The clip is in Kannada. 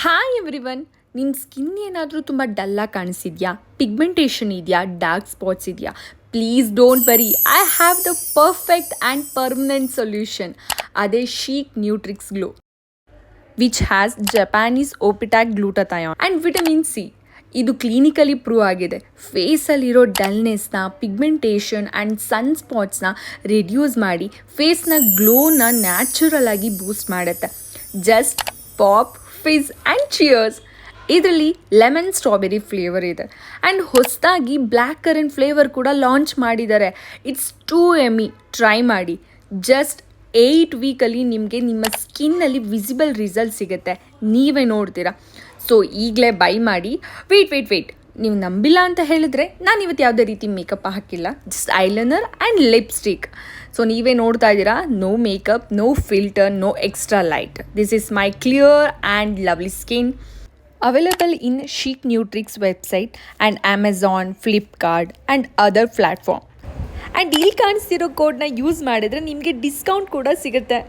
ಹಾಯ್ ಎವ್ರಿವನ್, ನಿಮ್ಮ ಸ್ಕಿನ್ ಏನಾದರೂ ತುಂಬ ಡಲ್ಲಾಗಿ ಕಾಣಿಸಿದ್ಯಾ, ಪಿಗ್ಮೆಂಟೇಷನ್ ಇದೆಯಾ, ಡಾರ್ಕ್ ಸ್ಪಾಟ್ಸ್ ಇದೆಯಾ? Please don't worry, I have the perfect and permanent solution. ಅದೇ Sheek Nutrix glow which has Japanese ಓಪಿಟ್ಯಾಕ್ ಗ್ಲೂಟಥಯಾನ್ ಆ್ಯಂಡ್ ವಿಟಮಿನ್ ಸಿ. ಇದು ಕ್ಲಿನಿಕಲಿ ಪ್ರೂವ್ ಆಗಿದೆ. ಫೇಸಲ್ಲಿರೋ ಡಲ್ನೆಸ್ನ, ಪಿಗ್ಮೆಂಟೇಷನ್ ಆ್ಯಂಡ್ ಸನ್ ಸ್ಪಾಟ್ಸ್ನ ರಿಡ್ಯೂಸ್ ಮಾಡಿ ಫೇಸ್ನ ಗ್ಲೋನ ನ್ಯಾಚುರಲ್ ಆಗಿ ಬೂಸ್ಟ್ ಮಾಡುತ್ತೆ. Just pop, fizz and cheers. ಇದರಲ್ಲಿ ಲೆಮನ್ ಸ್ಟ್ರಾಬೆರಿ ಫ್ಲೇವರ್ ಇದೆ ಆ್ಯಂಡ್ ಹೊಸದಾಗಿ ಬ್ಲ್ಯಾಕ್ ಕರೆಂಟ್ ಫ್ಲೇವರ್ ಕೂಡ ಲಾಂಚ್ ಮಾಡಿದ್ದಾರೆ. ಇಟ್ಸ್ ಟೂ ಎಮ್ಮಿ. ಟ್ರೈ ಮಾಡಿ. ಜಸ್ಟ್ 8 ವೀಕಲ್ಲಿ ನಿಮಗೆ ನಿಮ್ಮ ಸ್ಕಿನ್ನಲ್ಲಿ ವಿಸಿಬಲ್ ರಿಸಲ್ಟ್ ಸಿಗುತ್ತೆ. ನೀವೇ ನೋಡ್ತೀರಾ. ಸೊ ಈಗಲೇ ಬೈ ಮಾಡಿ. ವೇಟ್, ನೀವು ನಂಬಿಲ್ಲ ಅಂತ ಹೇಳಿದ್ರೆ ನಾನು ಇವತ್ತು ಯಾವುದೇ ರೀತಿ ಮೇಕಪ್ ಹಾಕಿಲ್ಲ, just eyeliner and lipstick. So ನೀವೇ ನೋಡ್ತಾ ಇದ್ದೀರಾ, no makeup, no filter, no extra light. This is my clear and lovely skin. Available in Sheek Nutrix website and Amazon, Flipkart and other platform. And ಇಲ್ಲಿ ಕಾಣಿಸ್ತಿರೋ ಕೋಡ್ನ ಯೂಸ್ ಮಾಡಿದ್ರೆ ನಿಮಗೆ ಡಿಸ್ಕೌಂಟ್ ಕೂಡ ಸಿಗುತ್ತೆ.